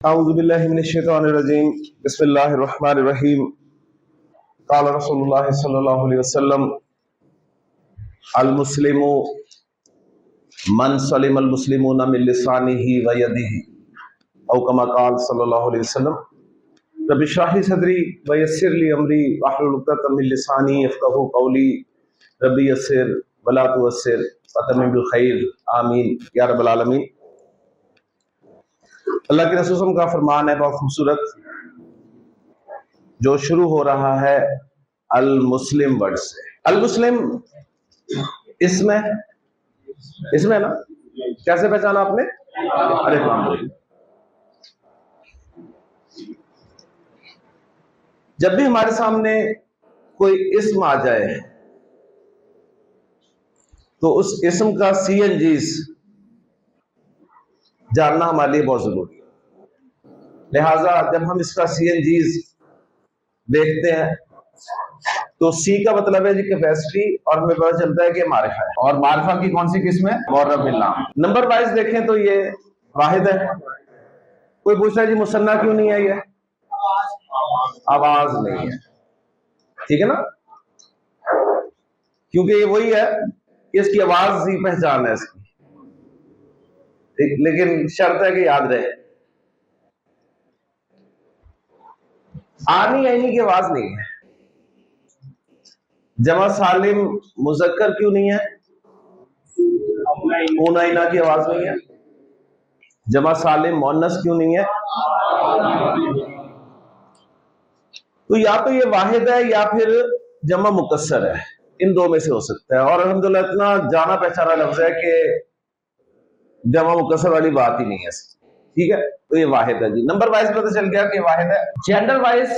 اعوذ باللہ من الشیطان الرجیم بسم اللہ الرحمن الرحیم قال رسول اللہ صلی اللہ علیہ وسلم المسلم من سلم المسلمون من لسانہ و یدہ او کما قال صلی اللہ علیہ وسلم رب اشرح لی صدری ویسر لی امری واحلل عقدۃ من لسانی یفقہوا قولی رب یسر ولا تعسر واتمم بالخیر آمین یا رب العالمین۔ اللہ کے رسول کا فرمان ہے بہت خوبصورت، جو شروع ہو رہا ہے المسلم ورڈ سے۔ المسلم اسم ہے نا، کیسے پہچانا آپ نے؟ جب بھی ہمارے سامنے کوئی اسم آ جائے تو اس اسم کا سی این جیز جاننا ہمارے لیے بہت ضروری ہے۔ لہٰذا جب ہم اس کا سی این جیز دیکھتے ہیں تو سی کا مطلب ہے جی کیپیسٹی، اور ہمیں پتہ چلتا ہے کہ معرفہ ہے، اور معرفہ کی کون سی قسم ہے؟ معرف بالنام۔ نمبر وائز دیکھیں تو یہ واحد ہے۔ کوئی پوچھ رہا ہے جی مثنیٰ کیوں نہیں ہے؟ یہ آواز نہیں ہے، ٹھیک ہے نا، کیونکہ یہ وہی ہے کہ اس کی آواز ہی پہچان ہے اس کی، لیکن شرط ہے کہ یاد رہے آنی عینی کی آواز نہیں ہے۔ جمع سالم مذکر کیوں نہیں ہے؟ اون عینا کی آواز نہیں ہے۔ جمع سالم مؤنث کیوں نہیں ہے؟ تو یا تو یہ واحد ہے یا پھر جمع مکسر ہے، ان دو میں سے ہو سکتا ہے، اور الحمدللہ اتنا جانا پہچانا لفظ ہے کہ جمع مکسر والی بات ہی نہیں ہے، ٹھیک ہے، تو یہ واحد ہے جی۔ نمبر وائز پتہ چل گیا کہ واحد ہے۔ جینڈر وائز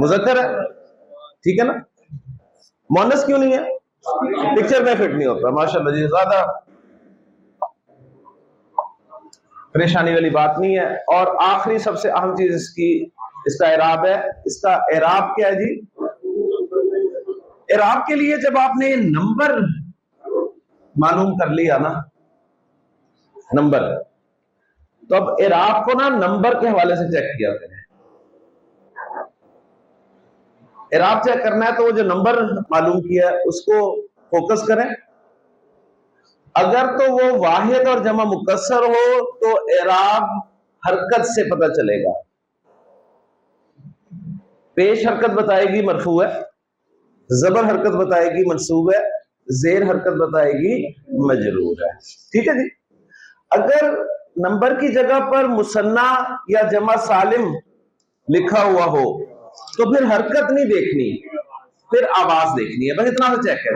مذکر ہے، ٹھیک ہے نا، مؤنث کیوں نہیں ہے؟ پکچر میں فٹ نہیں ہوتا، ماشاءاللہ جی، زیادہ پریشانی والی بات نہیں ہے۔ اور آخری سب سے اہم چیز اس کا اعراب ہے۔ اس کا اعراب کیا ہے جی؟ اعراب کے لیے جب آپ نے نمبر معلوم کر لیا نا، نمبر، تو اب اعراب کو نا نمبر کے حوالے سے چیک کیا کریں۔ اعراب چیک کرنا ہے تو وہ جو نمبر معلوم کیا ہے اس کو فوکس کریں۔ اگر تو وہ واحد اور جمع مکسر ہو تو اعراب حرکت سے پتہ چلے گا۔ پیش حرکت بتائے گی مرفوع ہے، زبر حرکت بتائے گی منصوب ہے، زیر حرکت بتائے گی مجرور ہے، ٹھیک ہے جی۔ اگر نمبر کی جگہ پر مثنیٰ یا جمع سالم لکھا ہوا ہو تو پھر حرکت نہیں دیکھنی، پھر آواز دیکھنی ہے، بس اتنا سے چیک ہے،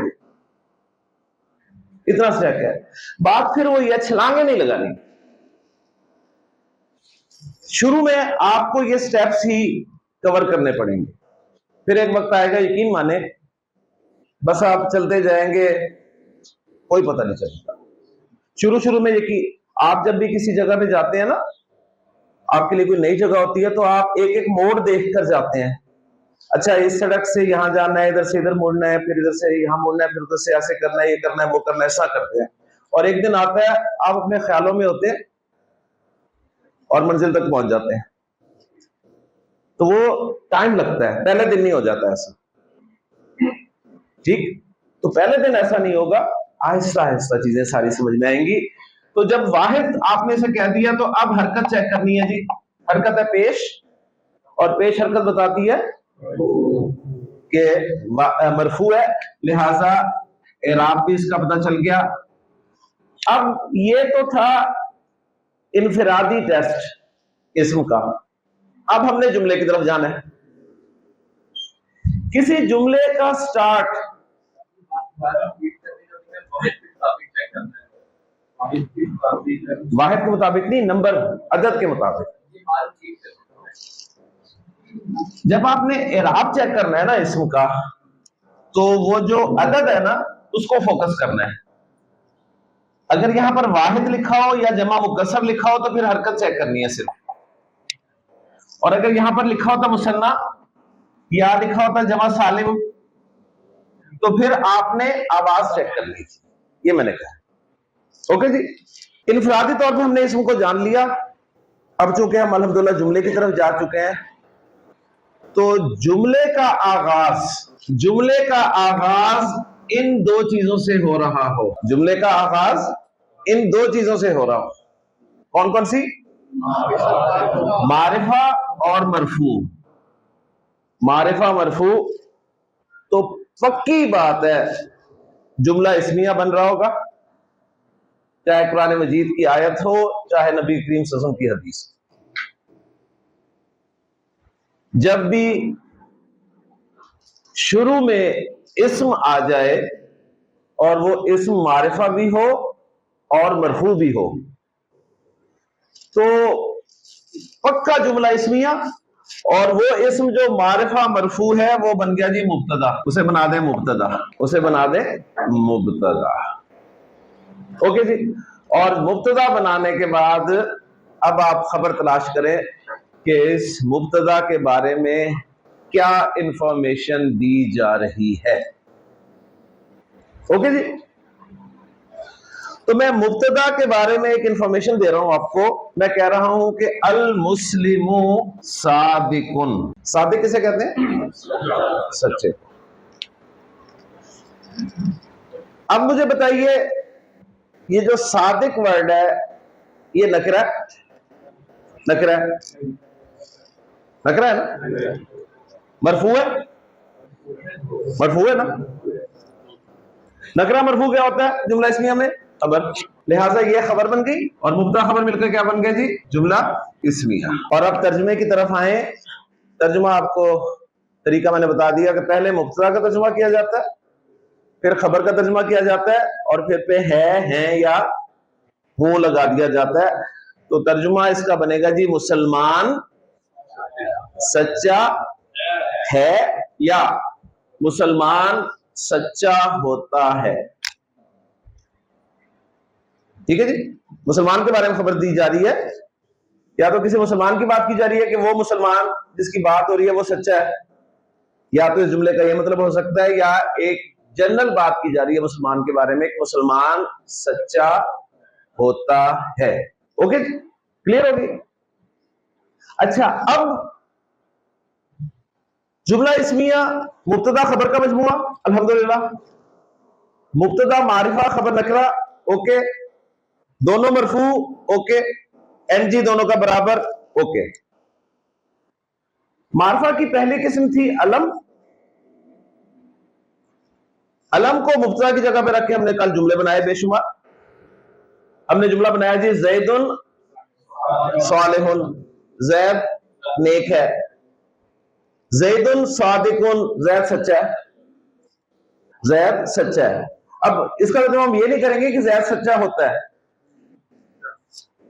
اتنا سے چیک ہے۔ بات پھر وہی ہے، چھلانگیں نہیں لگانی۔ شروع میں آپ کو یہ سٹیپس ہی کور کرنے پڑیں گے، پھر ایک وقت آئے گا یقین مانے بس آپ چلتے جائیں گے، کوئی پتہ نہیں چلتا۔ شروع میں یقین، آپ جب بھی کسی جگہ پہ جاتے ہیں نا، آپ کے لیے کوئی نئی جگہ ہوتی ہے تو آپ ایک ایک موڑ دیکھ کر جاتے ہیں، اچھا اس سڑک سے یہاں جانا ہے، ادھر سے ادھر مڑنا ہے، پھر ادھر سے یہاں مڑنا ہے، پھر ادھر سے ایسے کرنا ہے، یہ کرنا ہے، وہ کرنا ہے، ایسا کرتے ہیں۔ اور ایک دن آتا ہے آپ اپنے خیالوں میں ہوتے ہیں اور منزل تک پہنچ جاتے ہیں، تو وہ ٹائم لگتا ہے، پہلے دن نہیں ہو جاتا ایسا، ٹھیک؟ تو پہلے دن ایسا نہیں ہوگا، آہستہ آہستہ چیزیں ساری سمجھ میں آئیں گی۔ تو جب واحد آپ نے سے کہہ دیا تو اب حرکت چیک کرنی ہے جی۔ حرکت ہے پیش، اور پیش حرکت بتاتی ہے کہ مرفوع ہے، لہذا اعراب بھی اس کا پتہ چل گیا۔ اب یہ تو تھا انفرادی ٹیسٹ اسم کا، اب ہم نے جملے کی طرف جانا ہے۔ کسی جملے کا سٹارٹ واحد کے مطابق نہیں، نمبر عدد کے مطابق۔ جب آپ نے اعراب چیک کرنا ہے نا اسم کا، تو وہ جو عدد ہے نا اس کو فوکس کرنا ہے۔ اگر یہاں پر واحد لکھا ہو یا جمع مکسر لکھا ہو تو پھر حرکت چیک کرنی ہے صرف، اور اگر یہاں پر لکھا ہوتا مثنیٰ یا لکھا ہوتا جمع سالم تو پھر آپ نے آواز چیک کرنی تھی، یہ میں نے کہا۔ اوکے جی، انفرادی طور پہ ہم نے اسم کو جان لیا، اب چونکہ ہم الحمدللہ جملے کی طرف جا چکے ہیں، تو جملے کا آغاز ان دو چیزوں سے ہو رہا ہو، جملے کا آغاز ان دو چیزوں سے ہو رہا ہو. کون کون سی؟ معرفہ اور مرفوع. معرفہ مرفوع تو پکی بات ہے جملہ اسمیہ بن رہا ہوگا، چاہے قرآن مجید کی آیت ہو، چاہے نبی کریم صلی اللہ علیہ وسلم کی حدیث. جب بھی شروع میں اسم آ جائے اور وہ اسم معرفہ بھی ہو اور مرفوع بھی ہو تو پکا جملہ اسمیہ، اور وہ اسم جو معرفہ مرفوع ہے وہ بن گیا جی مبتدا. اسے بنا دیں مبتدا، اوکے جی. اور مبتدا بنانے کے بعد اب آپ خبر تلاش کریں کہ اس مبتدا کے بارے میں کیا انفارمیشن دی جا رہی ہے. اوکے جی. تو میں مبتدا کے بارے میں ایک انفارمیشن دے رہا ہوں آپ کو. میں کہہ رہا ہوں کہ المسلم صادق. صادق کسے کہتے ہیں؟ سچے. اب مجھے بتائیے یہ جو صادق ورڈ ہے یہ نکرہ ہے نا؟ مرفوع ہے نا؟ نکرہ مرفوع کیا ہوتا ہے جملہ اسمیہ میں؟ خبر. لہٰذا یہ خبر بن گئی اور مبتدا خبر مل کر کیا بن گیا جی؟ جملہ اسمیہ. اور اب ترجمے کی طرف آئیں. ترجمہ آپ کو طریقہ میں نے بتا دیا کہ پہلے مبتدا کا ترجمہ کیا جاتا ہے، پھر خبر کا ترجمہ کیا جاتا ہے، اور پھر پہ ہے، ہیں یا ہوں لگا دیا جاتا ہے. تو ترجمہ اس کا بنے گا جی مسلمان سچا ہے یا مسلمان سچا ہوتا ہے. ٹھیک ہے جی. مسلمان کے بارے میں خبر دی جا رہی ہے، یا تو کسی مسلمان کی بات کی جا رہی ہے کہ وہ مسلمان جس کی بات ہو رہی ہے وہ سچا ہے، یا تو اس جملے کا یہ مطلب ہو سکتا ہے، یا ایک جنرل بات کی جا رہی ہے مسلمان کے بارے میں کہ مسلمان سچا ہوتا ہے. اوکے کلیئر ہوگی. اچھا اب جملہ اسمیہ مبتدا خبر کا مجموعہ الحمدللہ. مبتدا معرفہ خبر نکرہ اوکے. دونوں مرفوع اوکے. این جی دونوں کا برابر اوکے. معرفہ کی پہلی قسم تھی علم. علم کو مبتدا کی جگہ پہ رکھ کے ہم نے کل جملے بنائے بے شمار. ہم نے جملہ بنایا جی زید صالح، زید نیک ہے. زید صادق، زید سچا ہے. اب اس کا ترجمہ ہم یہ نہیں کریں گے کہ زید سچا ہوتا ہے،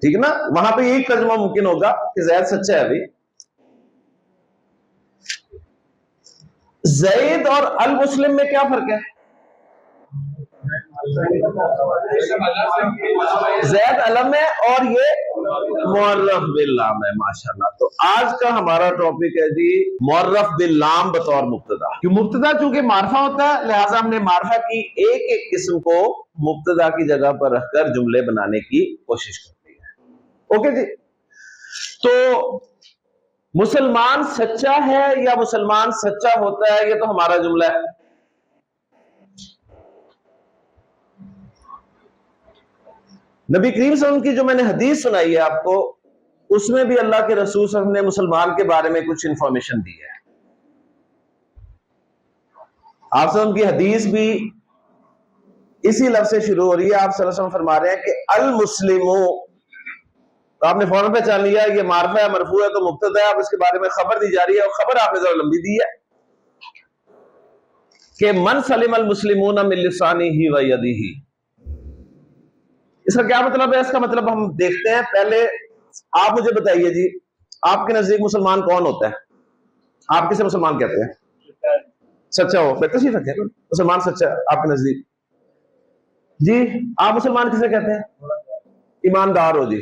ٹھیک ہے نا؟ وہاں پہ یہی ترجمہ ممکن ہوگا کہ زید سچا ہے. ابھی زید اور المسلم میں کیا فرق ہے؟ زید علم ہے اور یہ معرف باللام ہے. ماشاءاللہ. تو آج کا ہمارا ٹاپک ہے جی معرف باللام بطور مبتدا. کہ مبتدا چونکہ معرفہ ہوتا ہے لہٰذا ہم نے معرفہ کی ایک ایک قسم کو مبتدا کی جگہ پر رکھ کر جملے بنانے کی کوشش کرتی ہے. اوکے جی. تو مسلمان سچا ہے یا مسلمان سچا ہوتا ہے، یہ تو ہمارا جملہ ہے. نبی کریم صلی اللہ علیہ وسلم کی جو میں نے حدیث سنائی ہے آپ کو، اس میں بھی اللہ کے رسول صلی اللہ علیہ وسلم نے مسلمان کے بارے میں کچھ انفارمیشن دی ہے. آپ صلی اللہ علیہ وسلم کی حدیث بھی اسی لفظ سے شروع ہو رہی ہے. آپ صلی اللہ علیہ وسلم فرما رہے ہیں کہ المسلم. تو آپ نے فوراً پہچان لیا یہ معرفہ ہے مرفوع ہے تو مبتدا ہے. اب اس کے بارے میں خبر دی جا رہی ہے، اور خبر آپ نے ذرا لمبی دی ہے کہ من سلم المسلمون من لسانہ و یدہ. اس کا کیا مطلب ہے؟ اس کا مطلب ہم دیکھتے ہیں. پہلے آپ مجھے بتائیے جی آپ کے نزدیک مسلمان کون ہوتا ہے؟ آپ کسے مسلمان کہتے ہیں؟ سچا ہو. بہتر تشریف رکھیں. مسلمان سچا ہے آپ کے نزدیک جی. آپ مسلمان کسے کہتے ہیں؟ ایماندار ہو جی.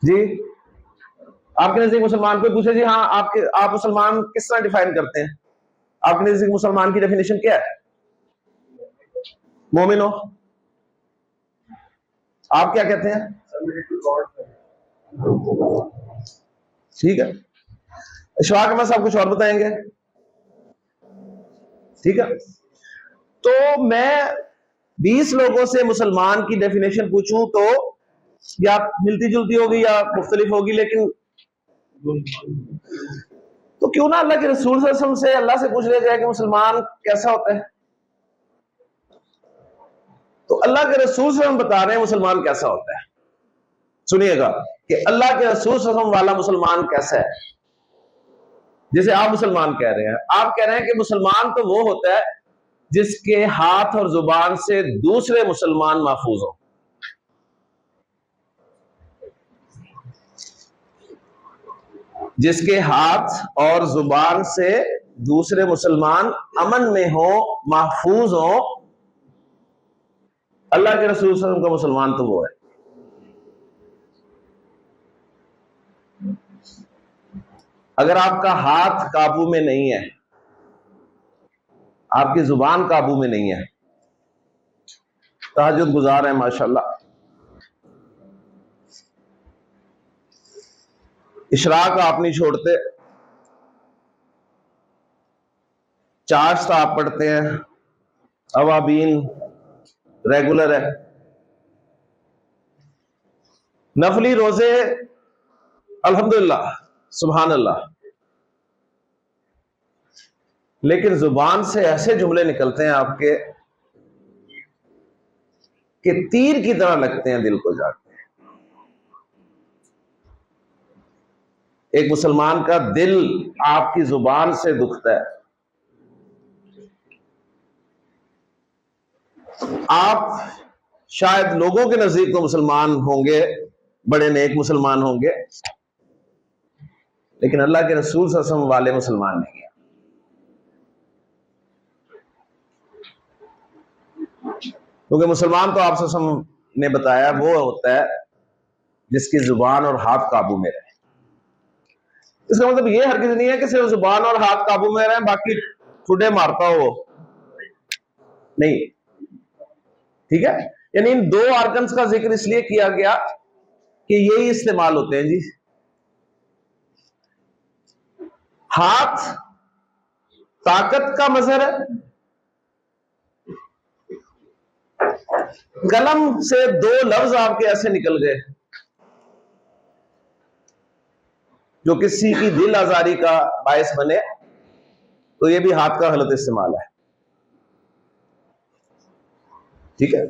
جی آپ کے نزدیک مسلمان کوئی پوچھے جی ہاں آپ مسلمان کس طرح ڈیفائن کرتے ہیں؟ آپ کے نزدیک مسلمان کی ڈیفینیشن کیا ہے؟ مومن ہو. آپ کیا کہتے ہیں؟ ٹھیک ہے، اشفاق میں سب کچھ اور بتائیں گے. ٹھیک ہے، تو میں 20 لوگوں سے مسلمان کی ڈیفینیشن پوچھوں تو یا ملتی جلتی ہوگی یا مختلف ہوگی، لیکن تو کیوں نہ اللہ کے رسول صلی اللہ علیہ وسلم سے اللہ سے پوچھ لیا جائے کہ مسلمان کیسا ہوتا ہے. تو اللہ کے رسول صلی اللہ علیہ وسلم بتا رہے ہیں مسلمان کیسا ہوتا ہے. سنیے گا کہ اللہ کے رسول صلی اللہ علیہ وسلم والا مسلمان کیسا ہے. جیسے آپ مسلمان کہہ رہے ہیں، آپ کہہ رہے ہیں کہ مسلمان تو وہ ہوتا ہے جس کے ہاتھ اور زبان سے دوسرے مسلمان محفوظ ہوں. جس کے ہاتھ اور زبان سے دوسرے مسلمان امن میں ہوں، محفوظ ہوں. اللہ کے رسول صلی اللہ علیہ وسلم کا مسلمان تو وہ ہے. اگر آپ کا ہاتھ قابو میں نہیں ہے، آپ کی زبان قابو میں نہیں ہے، تہجد گزار ہیں ماشاءاللہ، اشراق آپ نہیں چھوڑتے، چاشت آپ پڑھتے ہیں، اوابین ریگولر ہے، نفلی روزے الحمدللہ سبحان اللہ، لیکن زبان سے ایسے جملے نکلتے ہیں آپ کے کہ تیر کی طرح لگتے ہیں دل کو جا کے. ایک مسلمان کا دل آپ کی زبان سے دکھتا ہے. آپ شاید لوگوں کے نزدیک تو مسلمان ہوں گے، بڑے نیک مسلمان ہوں گے، لیکن اللہ کے رسول صلی اللہ علیہ وسلم والے مسلمان نہیں ہیں. کیونکہ مسلمان تو آپ صلی اللہ علیہ وسلم نے بتایا وہ ہوتا ہے جس کی زبان اور ہاتھ قابو میں رہے. اس کا مطلب یہ ہرگز نہیں ہے کہ صرف زبان اور ہاتھ قابو میں رہیں باقی ٹھڈے مارتا ہو نہیں. ٹھیک ہے، یعنی ان دو آرگنز کا ذکر اس لیے کیا گیا کہ یہی استعمال ہوتے ہیں. جی ہاتھ طاقت کا مظہر ہے، قلم سے 2 لفظ آپ کے ایسے نکل گئے جو کسی کی دل آزاری کا باعث بنے، تو یہ بھی ہاتھ کا غلط استعمال ہے. ٹھیک ہے،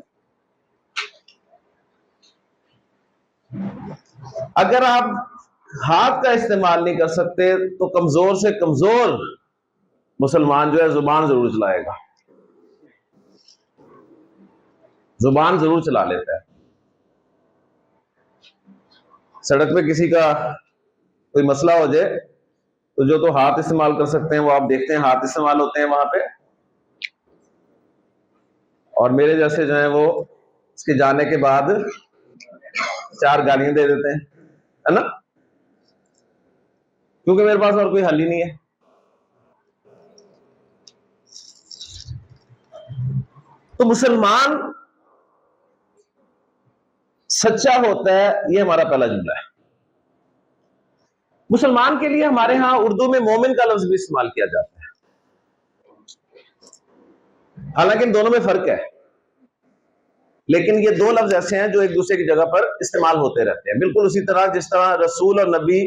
اگر آپ ہاتھ کا استعمال نہیں کر سکتے تو کمزور سے کمزور مسلمان جو ہے زبان ضرور چلائے گا، زبان ضرور چلا لیتا ہے. سڑک پہ کسی کا کوئی مسئلہ ہو جائے تو جو تو ہاتھ استعمال کر سکتے ہیں وہ آپ دیکھتے ہیں ہاتھ استعمال ہوتے ہیں وہاں پہ، اور میرے جیسے جو ہیں وہ اس کے جانے کے بعد 4 گالیاں دے دیتے ہیں، ہے نا، کیونکہ میرے پاس اور کوئی حل ہی نہیں ہے. تو مسلمان سچا ہوتا ہے، یہ ہمارا پہلا جملہ ہے. مسلمان کے لیے ہمارے ہاں اردو میں مومن کا لفظ بھی استعمال کیا جاتا ہے، حالانکہ ان دونوں میں فرق ہے، لیکن یہ 2 لفظ ایسے ہیں جو ایک دوسرے کی جگہ پر استعمال ہوتے رہتے ہیں. بالکل اسی طرح جس طرح رسول اور نبی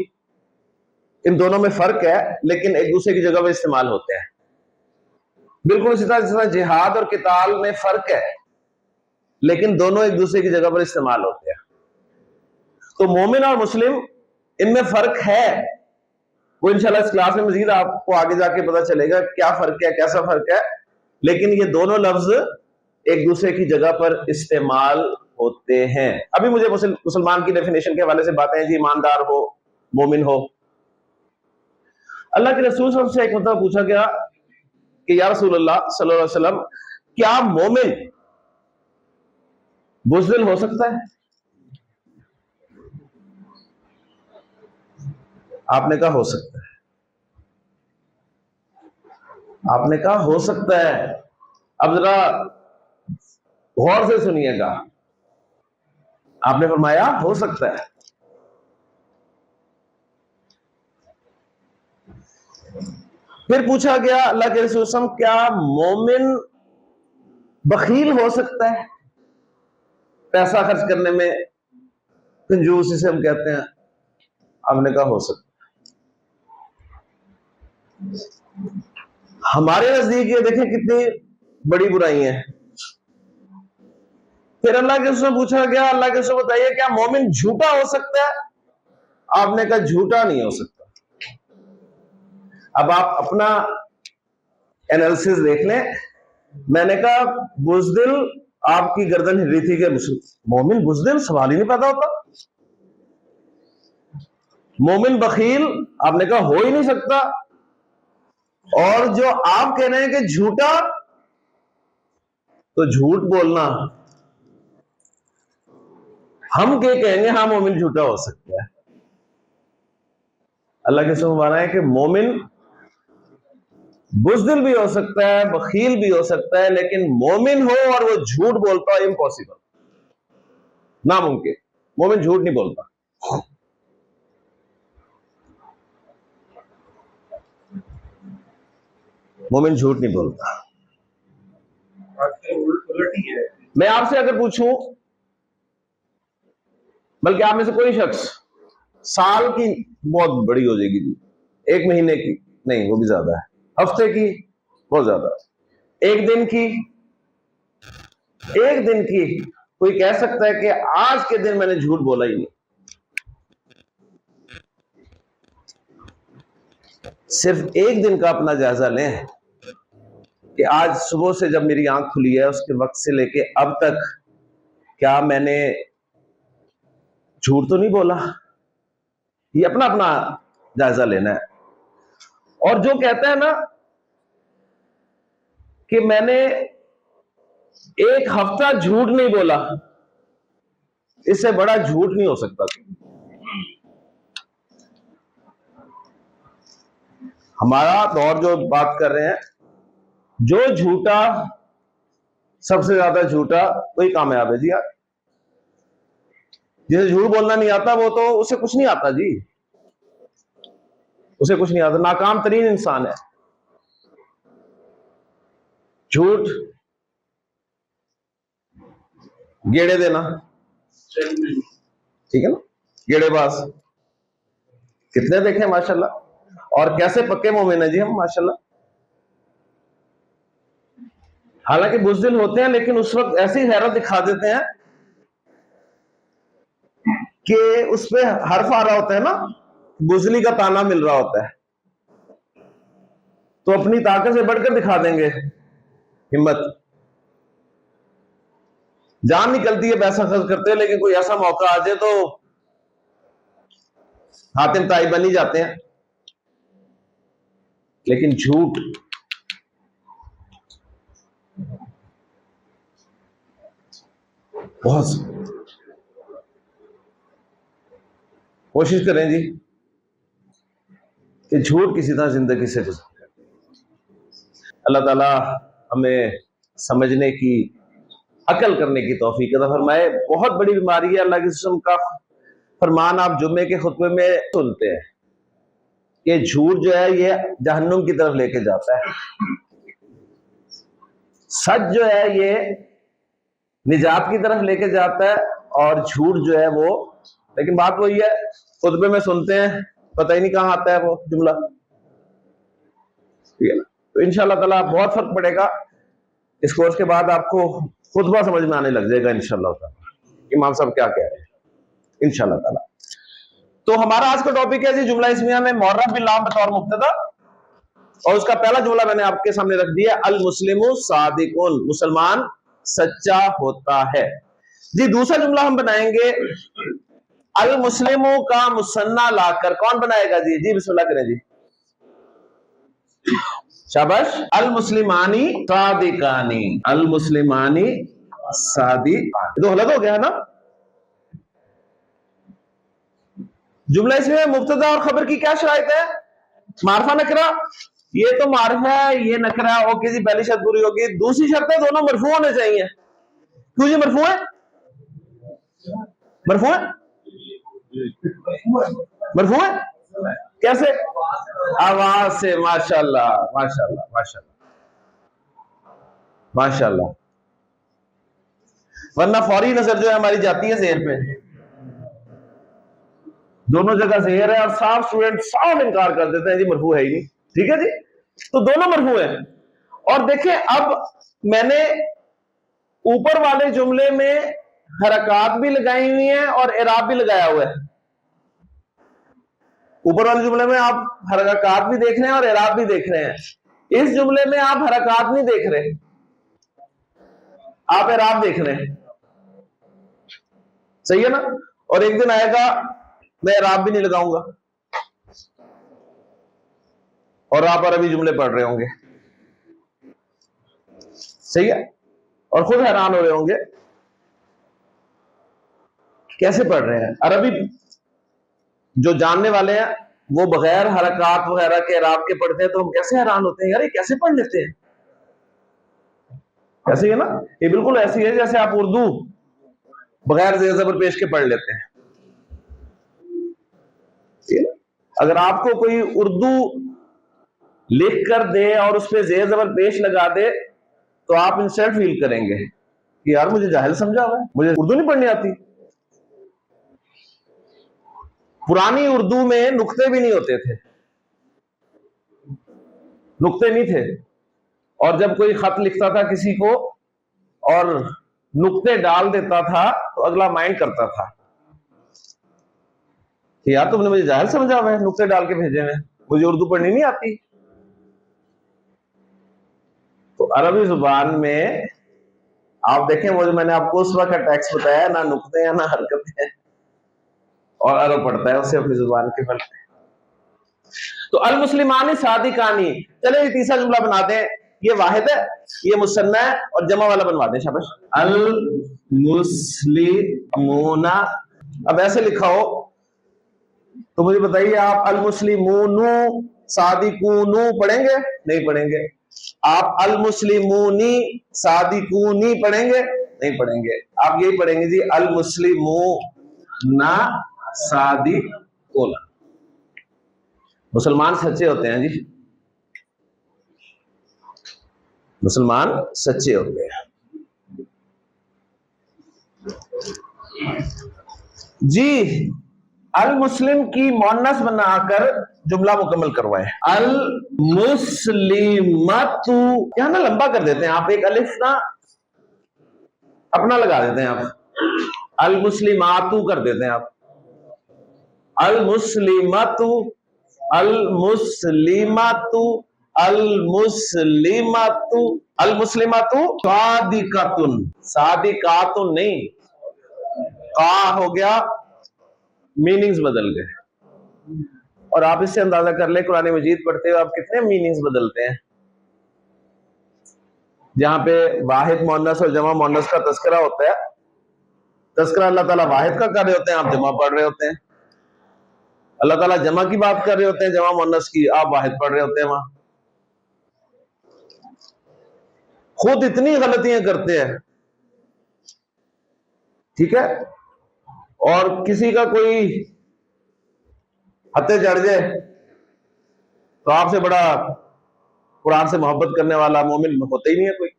ان دونوں میں فرق ہے لیکن ایک دوسرے کی جگہ پر استعمال ہوتے ہیں. بالکل اسی طرح جس طرح جہاد اور قتال میں فرق ہے لیکن دونوں ایک دوسرے کی جگہ پر استعمال ہوتے ہیں. تو مومن اور مسلم ان میں فرق ہے، وہ انشاءاللہ اس کلاس میں مزید آپ کو آگے جا کے پتا چلے گا کیا فرق ہے، کیسا فرق ہے، لیکن یہ دونوں لفظ ایک دوسرے کی جگہ پر استعمال ہوتے ہیں. ابھی مجھے مسلمان کی ڈیفینیشن کے حوالے سے باتیں ہیں، جی ایماندار ہو، مومن ہو. اللہ کے رسول صلی اللہ علیہ وسلم سے ایک مرتبہ پوچھا گیا کہ یا رسول اللہ صلی اللہ علیہ وسلم کیا مومن بزدل ہو سکتا ہے؟ آپ نے کہا ہو سکتا ہے. آپ نے کہا ہو سکتا ہے. اب ذرا غور سے سنیے گا، آپ نے فرمایا ہو سکتا ہے. پھر پوچھا گیا اللہ کے رسول صلی اللہ علیہ وسلم کیا مومن بخیل ہو سکتا ہے؟ پیسہ خرچ کرنے میں کنجوس اسے ہم کہتے ہیں. آپ نے کہا ہو سکتا. ہمارے نزدیک یہ دیکھیں کتنی بڑی برائی ہیں. پھر اللہ کے رسول پوچھا گیا اللہ کے رسول بتائیے کیا مومن جھوٹا ہو سکتا ہے؟ آپ نے کہا جھوٹا نہیں ہو سکتا. اب آپ اپنا انالیسس دیکھ لیں. میں نے کہا بزدل آپ کی گردن ہل رہی تھی کہ مومن بزدل سوال ہی نہیں پیدا ہوتا. مومن بخیل آپ نے کہا ہو ہی نہیں سکتا. اور جو آپ کہہ رہے ہیں کہ جھوٹا، تو جھوٹ بولنا ہم کہیں گے ہاں مومن جھوٹا ہو سکتا ہے. اللہ کے ساتھ ہمارا ہے کہ مومن بزدل بھی ہو سکتا ہے، بخیل بھی ہو سکتا ہے، لیکن مومن ہو اور وہ جھوٹ بولتا ہے امپاسبل، ناممکن. مومن جھوٹ نہیں بولتا. مومن جھوٹ نہیں بولتا. میں آپ سے اگر پوچھوں، بلکہ آپ میں سے کوئی شخص سال کی بہت بڑی ہو جائے گی جی، 1 مہینے کی نہیں وہ بھی زیادہ ہے، ہفتے کی بہت زیادہ، 1 دن کی، 1 دن کی کوئی کہہ سکتا ہے کہ آج کے دن میں نے جھوٹ بولا ہی نہیں. صرف 1 دن کا اپنا جائزہ لیں کہ آج صبح سے جب میری آنکھ کھلی ہے اس کے وقت سے لے کے اب تک کیا میں نے جھوٹ تو نہیں بولا. یہ اپنا اپنا جائزہ لینا ہے. اور جو کہتا ہے نا کہ میں نے 1 ہفتہ جھوٹ نہیں بولا، اس سے بڑا جھوٹ نہیں ہو سکتا. ہمارا دور جو بات کر رہے ہیں، جو جھوٹا سب سے زیادہ جھوٹا وہی کامیاب ہے جی. جسے جھوٹ بولنا نہیں آتا وہ تو اسے کچھ نہیں آتا جی، اسے کچھ نہیں آتا، ناکام ترین انسان ہے. جھوٹ گیڑے دینا ٹھیک ہے نا، گیڑے باز کتنے دیکھیں ماشاءاللہ. اور کیسے پکے مومن ہیں جی ہم ماشاءاللہ. حالانکہ بزدل ہوتے ہیں لیکن اس وقت ایسی حیرت دکھا دیتے ہیں کہ اس پہ حرف آ رہا ہوتا ہے نا، بزدلی کا تانا مل رہا ہوتا ہے، تو اپنی طاقت سے بڑھ کر دکھا دیں گے ہمت. جان نکلتی ہے پیسہ خرچ کرتے ہیں، لیکن کوئی ایسا موقع آ جائے تو حاتم طائی بن ہی جاتے ہیں. لیکن جھوٹ بہت کوشش کریں جی کہ جھوٹ کسی طرح زندگی سے گزر. اللہ تعالی ہمیں سمجھنے کی، عقل کرنے کی توفیق عطا فرمائے. بہت بڑی بیماری ہے. اللہ کے قسم کا فرمان آپ جمعے کے خطبے میں سنتے ہیں کہ جھوٹ جو ہے یہ جہنم کی طرف لے کے جاتا ہے، سچ جو ہے یہ نجات کی طرف لے کے جاتا ہے، اور جھوٹ جو ہے وہ، لیکن بات وہی ہے خطبے میں سنتے ہیں پتہ ہی نہیں کہاں آتا ہے وہ جملہ. ٹھیک ہے نا. تو انشاءاللہ تعالیٰ بہت فرق پڑے گا. اس کورس کے بعد آپ کو خطبہ سمجھ میں آنے لگ جائے گا انشاءاللہ تعالیٰ امام صاحب کیا کہہ رہے ہیں انشاءاللہ تعالیٰ. تو ہمارا آج کا ٹاپک ہے جی جملہ اسمیہ میں معرب باللام بطور مبتدا، اور اس کا پہلا جملہ میں نے آپ کے سامنے رکھ دیا المسلم صادقون، مسلمان سچا ہوتا ہے. جی دوسرا جملہ ہم بنائیں گے المسلم کا مثنیٰ لا کر. کون بنائے گا جی؟ جی بسم اللہ کریں جی. شاباش. المسلمانی صادقانی، المسلمانی صادقانی، تو غلط ہو گیا ہے نا. جملہ اس میں مبتدا اور خبر کی کیا شرائط ہے؟ معرفہ نکرہ، یہ تو معرفہ ہے یہ نکرہ ہے. اوکے جی پہلی شرط پوری ہوگی. دوسری شرط ہے دونوں مرفوع ہونے چاہیے. کیوں جی مرفوع ہے؟ مرفوع ہے؟ مرفوع ہے کیسے؟ آواز سے. ماشاء اللہ ماشاء اللہ ماشاء اللہ ماشاء اللہ. ورنہ فوری نظر جو ہے ہماری جاتی ہے زہر پہ. دونوں جگہ زہر ہے اور صاف اسٹوڈنٹ صاف انکار کر دیتے ہیں جی مرفوع ہے ہی نہیں. ٹھیک ہے جی, تو دونوں مرفوع ہیں. اور دیکھیں اب میں نے اوپر والے جملے میں حرکات بھی لگائی ہوئی ہیں اور اعراب بھی لگایا ہوا ہے. اوپر والے جملے میں آپ حرکات بھی دیکھ رہے ہیں اور اعراب بھی دیکھ رہے ہیں. اس جملے میں آپ حرکات نہیں دیکھ رہے, آپ اعراب دیکھ رہے ہیں. صحیح ہے نا. اور ایک دن آئے گا میں اعراب بھی نہیں لگاؤں گا اور آپ عربی جملے پڑھ رہے ہوں گے. صحیح ہے. اور خود حیران ہو رہے ہوں گے کیسے پڑھ رہے ہیں. عربی جو جاننے والے ہیں وہ بغیر حرکات وغیرہ کے اعراب کے پڑھتے ہیں تو ہم کیسے حیران ہوتے ہیں, یار یہ کیسے پڑھ لیتے ہیں. ایسے ہی ہے نا, یہ بالکل ایسی ہے جیسے آپ اردو بغیر زیر زبر پیش کے پڑھ لیتے ہیں. اگر آپ کو کوئی اردو لکھ کر دے اور اس پہ زیر زبر پیش لگا دے تو آپ انسلٹ فیل کریں گے کہ یار مجھے جاہل سمجھا ہوا ہے, مجھے اردو نہیں پڑھنی آتی. پرانی اردو میں نقطے بھی نہیں ہوتے تھے, نقطے نہیں تھے. اور جب کوئی خط لکھتا تھا کسی کو اور نقطے ڈال دیتا تھا تو اگلا مائنڈ کرتا تھا کہ یار تم نے مجھے جاہل سمجھا ہوا ہے, نقطے ڈال کے بھیجے ہیں, مجھے اردو پڑھنی نہیں آتی. تو عربی زبان میں آپ دیکھیں وہ جو میں نے آپ کو اس وقت کا ٹیکسٹ بتایا, نہ نقطے ہیں نہ حرکتیں ہیں, اور عرب پڑھتا ہے اسے اپنی زبان کے بل. تو المسلمانی صادقانی. چلے یہ تیسرا جملہ بنا دیں, یہ واحد ہے, یہ مثنیٰ ہے, اور جمع والا بنوا دیں. شاباش. المسلمون. اب ایسے لکھا ہو تو مجھے بتائیے آپ المسلمون صادقون پڑھیں گے؟ نہیں پڑھیں گے. آپ المسلمونی صادقونی پڑھیں گے؟ نہیں پڑھیں گے. آپ یہی پڑھیں گے جی المسلمون صادقون. مسلمان سچے ہوتے ہیں جی, مسلمان سچے ہوتے ہیں جی. المسلم کی مؤنث بنا کر جملہ مکمل کروائیں. المسلمت, یہاں نا لمبا کر دیتے ہیں آپ, ایک الف نا اپنا لگا دیتے ہیں آپ, المسلماتو کر دیتے ہیں آپ. المسلمتو المسلماتو المسلماتو المسلماتو صادقاتن. صادقاتن نہیں, قا ہو گیا, میننگز بدل گئے. اور آپ اس سے اندازہ کر لیں قرآن مجید پڑھتے ہوئے آپ کتنے میننگز بدلتے ہیں. جہاں پہ واحد مؤنث اور جمع مؤنث کا تذکرہ ہوتا ہے, تذکرہ اللہ تعالیٰ واحد کا کر رہے ہوتے ہیں, آپ جمع پڑھ رہے ہوتے ہیں. اللہ تعالیٰ جمع کی بات کر رہے ہوتے ہیں, جمع مؤنث کی, آپ واحد پڑھ رہے ہوتے ہیں. وہاں خود اتنی غلطیاں کرتے ہیں, ٹھیک ہے, اور کسی کا کوئی ہتھے چڑھ جائے تو آپ سے بڑا قرآن سے محبت کرنے والا مومن ہوتا ہی نہیں ہے کوئی.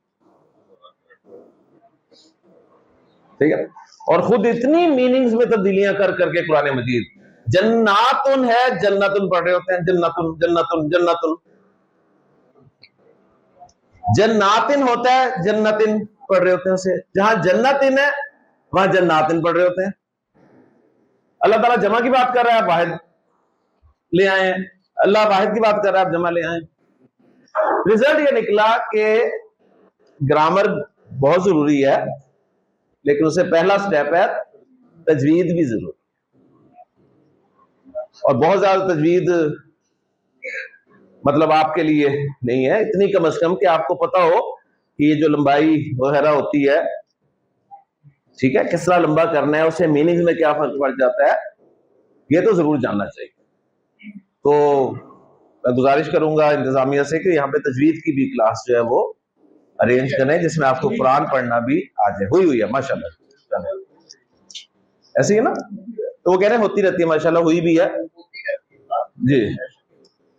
ٹھیک ہے. اور خود اتنی میننگز میں تبدیلیاں کر کر کے قرآن مجید, جناتن ہے جنتن پڑھ رہے ہوتے ہیں, جنتن جنتن جنتن. جناتن ہوتا ہے جنتن پڑھ رہے ہوتے ہیں اسے, جہاں جنتن ہے وہاں جناتن پڑھ رہے ہوتے ہیں. اللہ تعالیٰ جمع کی بات کر رہا ہے, آپ واحد لے آئے ہیں. اللہ واحد کی بات کر رہا ہے, آپ جمع لے آئے. رزلٹ یہ نکلا کہ گرامر بہت ضروری ہے, لیکن اسے پہلا سٹیپ ہے تجوید بھی ضروری. اور بہت زیادہ تجوید مطلب آپ کے لیے نہیں ہے, اتنی کم از کم کہ آپ کو پتا ہو کہ یہ جو لمبائی وغیرہ ہوتی ہے, ٹھیک ہے, کس طرح لمبا کرنا ہے, اسے میننگ میں کیا فرق پڑ جاتا ہے, یہ تو ضرور جاننا چاہیے. تو میں گزارش کروں گا انتظامیہ سے کہ یہاں پہ تجوید کی بھی کلاس جو ہے وہ ارینج کریں, جس میں آپ کو قرآن پڑھنا بھی آ جائے. ہوئی ہے ماشاءاللہ, ایسی ہے نا. تو وہ کہہ رہے ہیں ہوتی رہتی ہے ماشاءاللہ, ہوئی بھی ہے جی.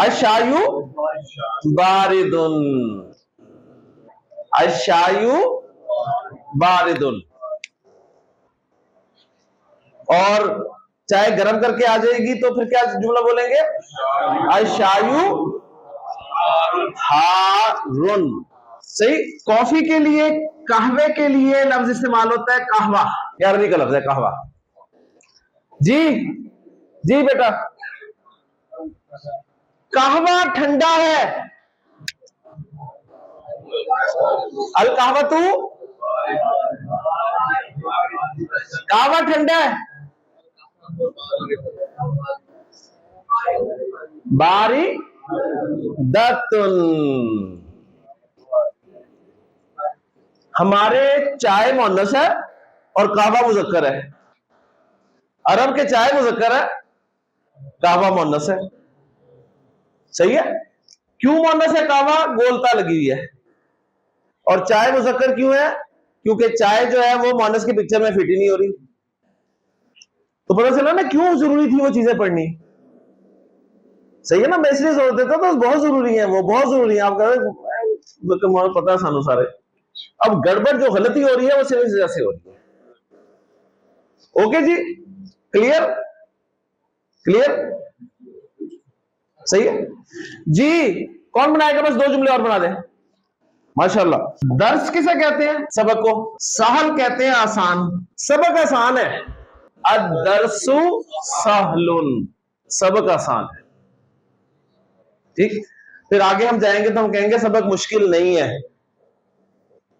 الشایو باردن، الشایو باردن. اور چائے گرم کر کے آ جائے گی تو پھر کیا جملہ بولیں گے؟ الشایو حارن. صحیح. کافی کے لیے، قہوے کے لیے لفظ استعمال ہوتا ہے قہوہ، یہ عربی کا لفظ ہے قہوہ. جی جی بیٹا، قہوہ ٹھنڈا ہے. القہوۃ، قہوہ ٹھنڈا ہے. باردتن. ہمارے چائے مؤنث ہے اور قہوہ مذکر ہے. عرب کے چائے مذکر ہے، قہوہ مؤنث ہے. صحیح ہے. کیوں مؤنث ہے قہوہ؟ گولتا لگی ہوئی ہے. اور چائے مذکر کیوں ہے؟ کیونکہ چائے جو ہے وہ مؤنث کی پکچر میں فٹ ہی نہیں ہو رہی. تو پتہ چلا نا کیوں ضروری تھی وہ چیزیں پڑھنی. صحیح ہے نا. میں اس لیے زور دیتا تو بہت ضروری ہیں، وہ بہت ضروری ہیں. آپ کہہ رہے پتا ہے سانو سارے. اب گڑبڑ جو غلطی ہو رہی ہے وہ صرف اس وجہ سے ہو رہی ہے. اوکے جی، کلیئر کلیئر. صحیح ہے جی. کون بنائے گا؟ بس 2 جملے اور بنا دیں. ماشاءاللہ. درس کسے کہتے ہیں؟ سبق کو. سہل کہتے ہیں آسان. سبق آسان ہے. الدرس سہل، سبق آسان ہے. ٹھیک. پھر آگے ہم جائیں گے تو ہم کہیں گے سبق مشکل نہیں ہے،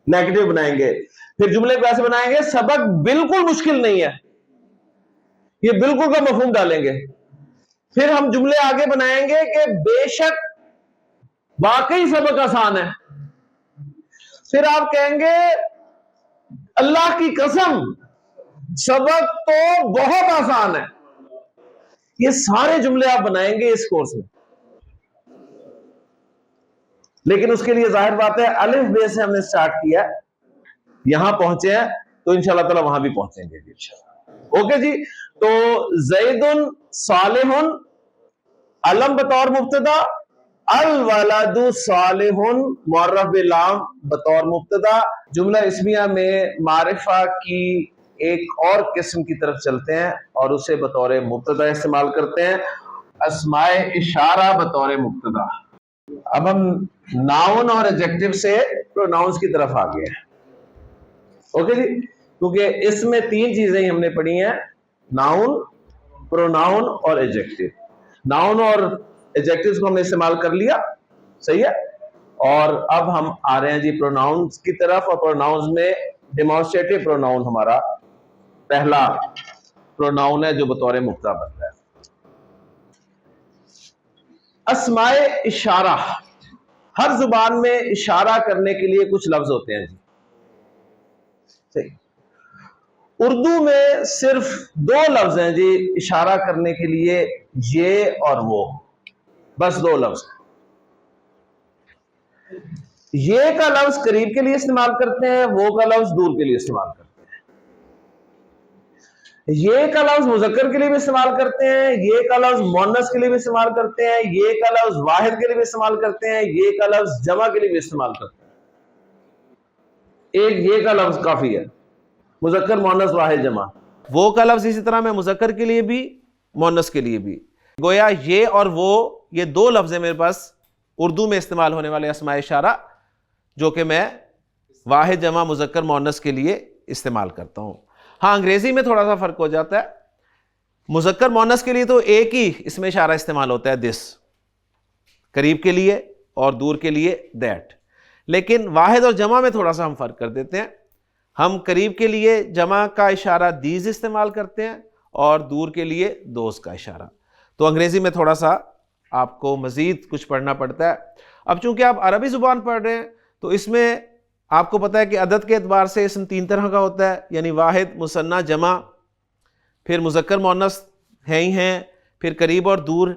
نیگیٹو بنائیں گے. پھر جملے کو ایسے بنائیں گے سبق بالکل مشکل نہیں ہے، یہ بالکل کا مفہوم ڈالیں گے. پھر ہم جملے آگے بنائیں گے کہ بے شک واقعی سبق آسان ہے. پھر آپ کہیں گے اللہ کی قسم سبق تو بہت آسان ہے. یہ سارے جملے آپ بنائیں گے اس کورس میں. لیکن اس کے لیے ظاہر بات ہے الف بے سے ہم نے سٹارٹ کیا، یہاں پہنچے ہیں تو انشاءاللہ تعالی وہاں بھی پہنچیں گے انشاءاللہ. اوکے جی. تو زید صالح علم بطور مبتدا، الولد صالح معرف بلام بطور مبتدا. جملہ اسمیہ میں معرفہ کی ایک اور قسم کی طرف چلتے ہیں اور اسے بطور مبتدا استعمال کرتے ہیں. اسماء اشارہ بطور مبتدا. اب ہم ناؤن اور ایڈجیکٹو سے پروناؤنس کی طرف آ گئے ہیں. اوکے جی. کیونکہ اس میں 3 چیزیں ہی ہم نے پڑھی ہیں، ناؤن، پروناؤن اور ایڈجیکٹو. ناؤن اور ایڈجیکٹوز کو ہم نے استعمال کر لیا. صحیح ہے. اور اب ہم آ رہے ہیں جی پروناؤنس کی طرف. اور پروناؤنس میں ڈیمانسٹریٹو پروناؤن ہمارا پہلا پروناؤن ہے جو بطور مبتدا بنتا ہے. اسماء اشارہ. ہر زبان میں اشارہ کرنے کے لیے کچھ لفظ ہوتے ہیں جی. صحیح. اردو میں صرف 2 لفظ ہیں جی اشارہ کرنے کے لیے، یہ اور وہ. بس 2 لفظ. یہ کا لفظ قریب کے لیے استعمال کرتے ہیں، وہ کا لفظ دور کے لیے استعمال کرتے ہیں. یہ کا لفظ مذکر کے لیے بھی استعمال کرتے ہیں، یہ کا لفظ مؤنث کے لیے بھی استعمال کرتے ہیں، یہ کا لفظ واحد کے لیے بھی استعمال کرتے ہیں، یہ کا لفظ جمع کے لیے بھی استعمال کرتے ہیں. ایک یہ کا لفظ کافی ہے، مذکر مؤنث واحد جمع. وہ کا لفظ اسی طرح میں مذکر کے لیے بھی مؤنث کے لیے بھی. گویا یہ اور وہ، یہ 2 لفظ ہیں میرے پاس اردو میں استعمال ہونے والے اسماء اشارہ، جو کہ میں واحد جمع مذکر مؤنث کے لیے استعمال کرتا ہوں. ہاں انگریزی میں تھوڑا سا فرق ہو جاتا ہے. مذکر مؤنث کے لیے تو ایک ہی اسم اشارہ استعمال ہوتا ہے دس، قریب کے لیے، اور دور کے لیے دیٹ. لیکن واحد اور جمع میں تھوڑا سا ہم فرق کر دیتے ہیں. ہم قریب کے لیے جمع کا اشارہ دیز استعمال کرتے ہیں اور دور کے لیے دوز کا اشارہ. تو انگریزی میں تھوڑا سا آپ کو مزید کچھ پڑھنا پڑتا ہے. اب چونکہ آپ عربی زبان پڑھ رہے ہیں تو اس میں آپ کو پتہ ہے کہ عدد کے اعتبار سے اسم 3 طرح کا ہوتا ہے، یعنی واحد، مثنیٰ، جمع. پھر مذکر مؤنث ہیں ہی ہیں، پھر قریب اور دور.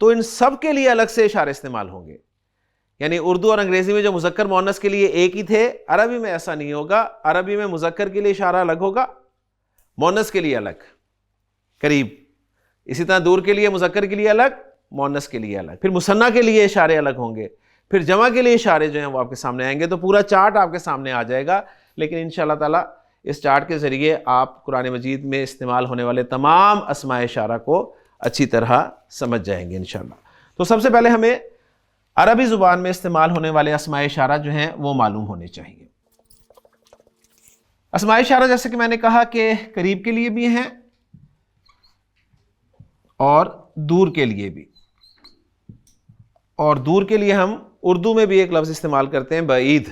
تو ان سب کے لیے الگ سے اشارے استعمال ہوں گے. یعنی اردو اور انگریزی میں جو مذکر مؤنث کے لیے ایک ہی تھے، عربی میں ایسا نہیں ہوگا. عربی میں مذکر کے لیے اشارہ الگ ہوگا، مؤنث کے لیے الگ، قریب. اسی طرح دور کے لیے مذکر کے لیے الگ، مونس کے لیے الگ، پھر مثنیٰ کے لیے اشارے الگ ہوں گے، پھر جمع کے لیے اشارے جو ہیں وہ آپ کے سامنے آئیں گے. تو پورا چارٹ آپ کے سامنے آ جائے گا. لیکن انشاءاللہ تعالیٰ اس چارٹ کے ذریعے آپ قرآن مجید میں استعمال ہونے والے تمام اسماء اشارہ کو اچھی طرح سمجھ جائیں گے انشاءاللہ. تو سب سے پہلے ہمیں عربی زبان میں استعمال ہونے والے اسماء اشارہ جو ہیں وہ معلوم ہونے چاہیے. اسماء اشارہ جیسے کہ میں نے کہا کہ قریب کے لیے بھی ہیں اور دور کے لیے بھی. اور دور کے لیے ہم اردو میں بھی ایک لفظ استعمال کرتے ہیں بعید.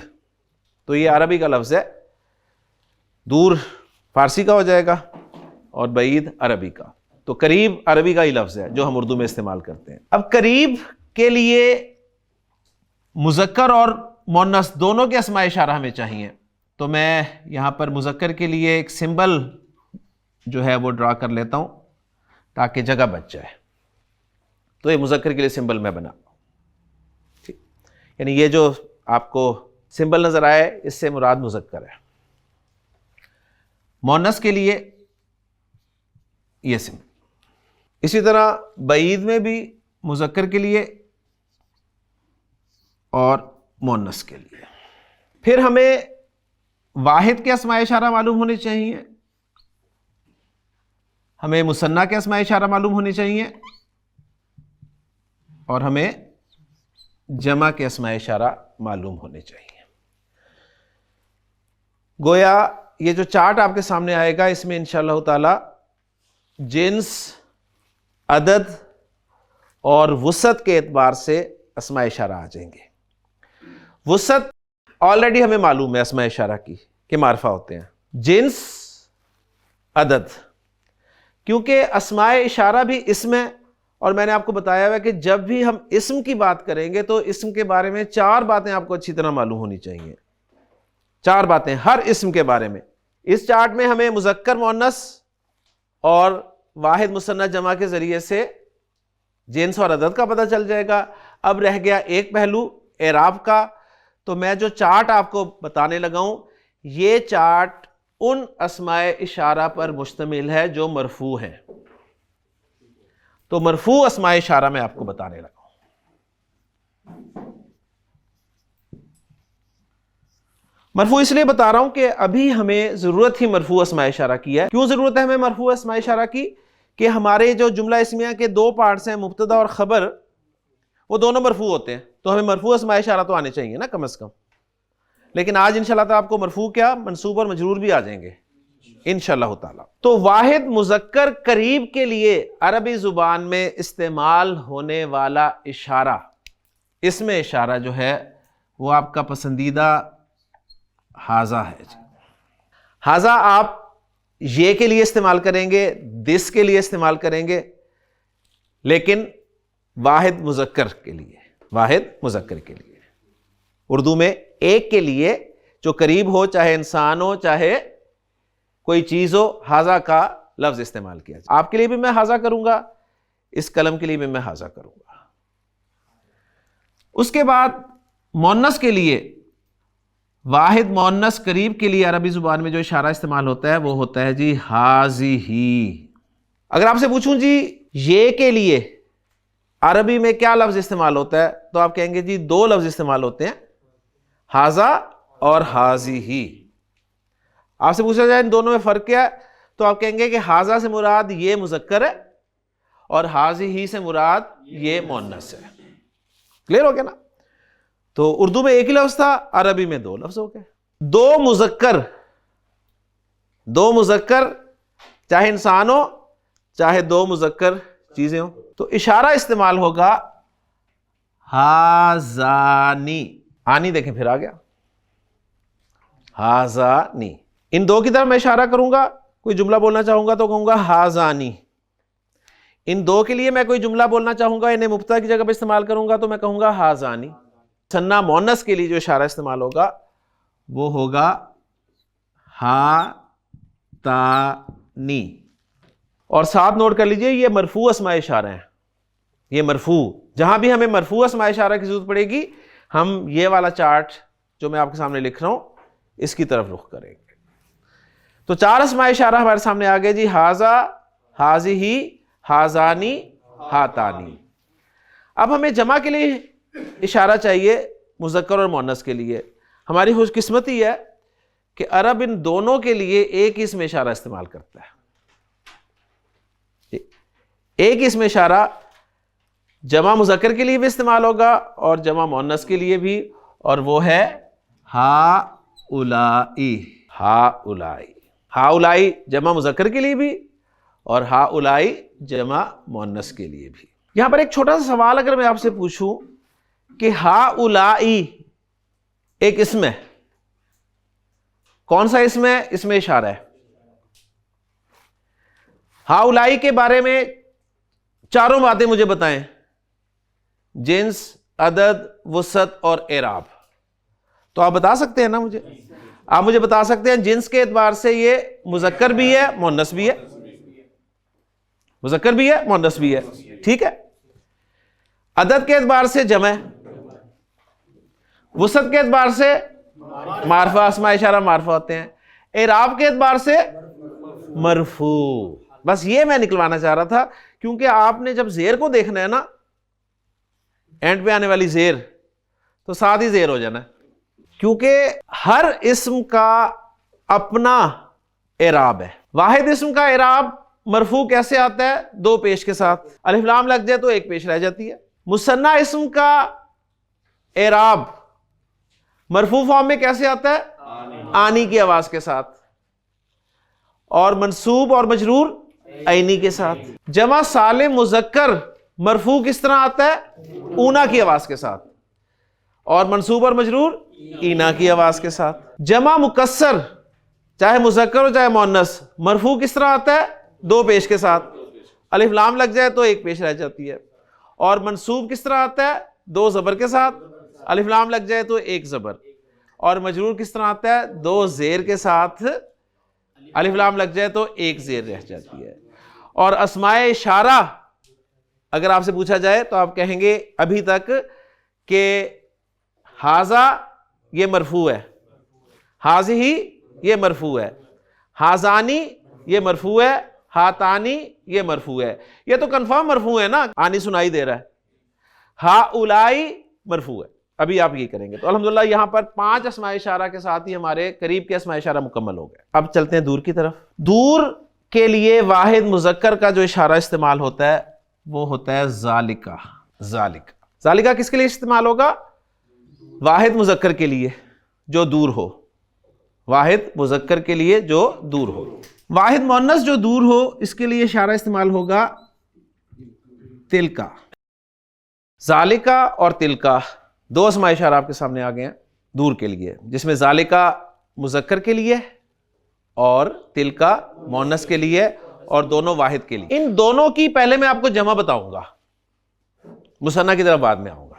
تو یہ عربی کا لفظ ہے، دور فارسی کا ہو جائے گا اور بعید عربی کا. تو قریب عربی کا ہی لفظ ہے جو ہم اردو میں استعمال کرتے ہیں. اب قریب کے لیے مذکر اور مؤنث دونوں کے اسماء اشارہ ہمیں چاہیے. تو میں یہاں پر مذکر کے لیے ایک سمبل جو ہے وہ ڈرا کر لیتا ہوں تاکہ جگہ بچ جائے. تو یہ مذکر کے لیے سمبل میں بنا، یعنی یہ جو آپ کو سمبل نظر آئے اس سے مراد مذکر ہے. مؤنث کے لیے یہ سمبل. اسی طرح بعید میں بھی مذکر کے لیے اور مؤنث کے لیے. پھر ہمیں واحد کے اسماء اشارہ معلوم ہونے چاہیے، ہمیں مثنیٰ کے اسماء اشارہ معلوم ہونے چاہیے اور ہمیں جمع کے اسماء اشارہ معلوم ہونے چاہیے. گویا یہ جو چارٹ آپ کے سامنے آئے گا اس میں انشاءاللہ تعالی جنس، عدد اور وسعت کے اعتبار سے اسماء اشارہ آ جائیں گے. وسعت آلریڈی ہمیں معلوم ہے اسماء اشارہ کی کہ معرفہ ہوتے ہیں. جنس، عدد، کیونکہ اسماء اشارہ بھی اسم ہے اور میں نے آپ کو بتایا ہوا کہ جب بھی ہم اسم کی بات کریں گے تو اسم کے بارے میں 4 باتیں آپ کو اچھی طرح معلوم ہونی چاہیے. 4 باتیں ہر اسم کے بارے میں. اس چارٹ میں ہمیں مذکر مؤنث اور واحد مثنیٰ جمع کے ذریعے سے جنس اور عدد کا پتہ چل جائے گا. اب رہ گیا ایک پہلو اعراب کا. تو میں جو چارٹ آپ کو بتانے لگا ہوں یہ چارٹ ان اسماء اشارہ پر مشتمل ہے جو مرفوع ہیں. تو مرفوع اسماء اشارہ میں آپ کو بتانے لگا ہوں. مرفوع اس لیے بتا رہا ہوں کہ ابھی ہمیں ضرورت ہی مرفوع اسماء اشارہ کی ہے. کیوں ضرورت ہے ہمیں مرفوع اسماء اشارہ کی؟ کہ ہمارے جو جملہ اسمیہ کے 2 پارٹس ہیں مبتدا اور خبر، وہ دونوں مرفوع ہوتے ہیں. تو ہمیں مرفوع اسماء اشارہ تو آنے چاہیے نا کم از کم. لیکن آج انشاءاللہ تعالیٰ آپ کو مرفوع کیا منصوب اور مجرور بھی آ جائیں گے انشاءاللہ تعالیٰ. تو واحد مذکر قریب کے لیے عربی زبان میں استعمال ہونے والا اشارہ، اسم اشارہ جو ہے وہ آپ کا پسندیدہ ہاذا ہے. ہاذا آپ یہ کے لیے استعمال کریں گے، دس کے لیے استعمال کریں گے، لیکن واحد مذکر کے لیے، واحد مذکر کے لیے اردو میں ایک کے لیے جو قریب ہو، چاہے انسان ہو چاہے کوئی چیز ہو، ہاذا کا لفظ استعمال کیا جائے. آپ کے لیے بھی میں ہاذا کروں گا، اس قلم کے لیے بھی میں ہاذا کروں گا. اس کے بعد مؤنث کے لیے، واحد مؤنث قریب کے لیے عربی زبان میں جو اشارہ استعمال ہوتا ہے وہ ہوتا ہے جی ہاذیہی. اگر آپ سے پوچھوں جی یہ کے لیے عربی میں کیا لفظ استعمال ہوتا ہے تو آپ کہیں گے جی 2 لفظ استعمال ہوتے ہیں، ہاذا اور ہاذیہی. آپ سے پوچھا جائے ان دونوں میں فرق کیا ہے تو آپ کہیں گے کہ ہاذا سے مراد یہ مذکر ہے اور ہاذیہی سے مراد یہ مؤنث ہے. کلیئر ہو گیا نا؟ تو اردو میں ایک ہی لفظ تھا، عربی میں 2 لفظ ہو گئے. 2 مذکر چاہے انسان ہو چاہے 2 مذکر چیزیں ہوں تو اشارہ استعمال ہوگا ہاذانی. آنی دیکھیں پھر آ گیا ہاذانی. ان 2 کی طرف میں اشارہ کروں گا، کوئی جملہ بولنا چاہوں گا تو کہوں گا ہاذانی. ان 2 کے لیے میں کوئی جملہ بولنا چاہوں گا، انہیں مبتدا کی جگہ پہ استعمال کروں گا تو میں کہوں گا ہاذانی. مثنیٰ مؤنث کے لیے جو اشارہ استعمال ہوگا وہ ہوگا ہاتانی. اور ساتھ نوٹ کر لیجئے یہ مرفوع اسماء اشارہ ہیں. یہ مرفوع، جہاں بھی ہمیں مرفوع اسماء اشارہ کی ضرورت پڑے گی ہم یہ والا چارٹ جو میں آپ کے سامنے لکھ رہا ہوں اس کی طرف رخ کریں گے. تو 4 اسماء اشارہ ہمارے سامنے آ گئے جی، ہاذا، ہاذیہی، ہاذانی، ہاتانی. اب ہمیں جمع کے لیے اشارہ چاہیے مذکر اور مؤنث کے لیے. ہماری خوش قسمتی ہے کہ عرب ان دونوں کے لیے ایک ہی اسم اشارہ استعمال کرتا ہے. ایک ہی اسم اشارہ جمع مذکر کے لیے بھی استعمال ہوگا اور جمع مؤنث کے لیے بھی, اور وہ ہے ہؤلائی. ہؤلائی, ہؤلائی جمع مذکر کے لیے بھی اور ہؤلائی جمع مؤنث کے لیے بھی. یہاں پر ایک چھوٹا سا سوال اگر میں آپ سے پوچھوں کہ ہؤلائی ایک اسم ہے, کون سا اسم ہے؟ اسم اشارہ ہے. ہؤلائی کے بارے میں چاروں باتیں مجھے بتائیں, جنس, عدد, وسعت اور اعراب. تو آپ بتا سکتے ہیں نا مجھے؟ آپ مجھے بتا سکتے ہیں جنس کے اعتبار سے یہ مذکر بھی ہے مؤنث بھی ہے, مذکر بھی ہے مؤنث بھی ہے, ٹھیک ہے. عدد کے اعتبار سے جمع ہے, وسعت کے اعتبار سے معرفہ, اسماء اشارہ معرفہ ہوتے ہیں, اعراب کے اعتبار سے مرفوع. بس یہ میں نکلوانا چاہ رہا تھا, کیونکہ آپ نے جب زیر کو دیکھنا ہے نا, اینڈ پہ آنے والی زیر, تو ساتھ ہی زیر ہو جانا ہے, کیونکہ ہر اسم کا اپنا اعراب ہے. واحد اسم کا اعراب مرفوع کیسے آتا ہے؟ دو پیش کے ساتھ. الف لام لگ جائے تو ایک پیش رہ جاتی ہے. مثنیٰ اسم کا اعراب مرفوع فارم میں کیسے آتا ہے؟ آنی کی آواز کے ساتھ. اور منصوب اور مجرور عینی کے ساتھ. جمع سالم مذکر مرفوع کس طرح آتا ہے؟ اونا کی آواز کے ساتھ, اور منصوب اور مجرور اینا کی آواز کے ساتھ. جمع مکسر چاہے مذکر ہو چاہے مؤنث مرفوع کس طرح آتا ہے؟ دو پیش کے ساتھ. الف لام لگ جائے تو ایک پیش رہ جاتی ہے. اور منصوب کس طرح آتا ہے؟ دو زبر کے ساتھ. الف لام لگ جائے تو ایک زبر. اور مجرور کس طرح آتا ہے؟ دو زیر کے ساتھ. الف لام لگ جائے تو ایک زیر رہ جاتی ہے. اور اسماء اشارہ اگر آپ سے پوچھا جائے تو آپ کہیں گے ابھی تک کہ ہاذا یہ مرفوع ہے, ہاذہی یہ مرفوع ہے, ہاذانی یہ مرفوع ہے, ہاتانی یہ مرفوع ہے. یہ تو کنفرم مرفوع ہے نا, آنی سنائی دے رہا ہے. ہؤلائی مرفوع ہے. ابھی آپ یہ کریں گے تو الحمدللہ یہاں پر 5 اسماء اشارہ کے ساتھ ہی ہمارے قریب کے اسماء اشارہ مکمل ہو گئے. اب چلتے ہیں دور کی طرف. دور کے لیے واحد مذکر کا جو اشارہ استعمال ہوتا ہے وہ ہوتا ہے ذالکہ. ذالکہ, ذالکہ کس کے لیے استعمال ہوگا؟ واحد مذکر کے لیے جو دور ہو. واحد مذکر کے لیے جو دور ہو. واحد مؤنث جو دور ہو اس کے لیے اشارہ استعمال ہوگا تلکا. ذالکہ اور تلکا دو اسماء اشارہ آپ کے سامنے آ گئے ہیں دور کے لیے, جس میں ذالکہ مذکر کے لیے اور تلکا مؤنث کے لیے, اور دونوں واحد کے لیے. ان دونوں کی پہلے میں آپ کو جمع بتاؤں گا, مثنیٰ کی طرف بعد میں آؤں گا.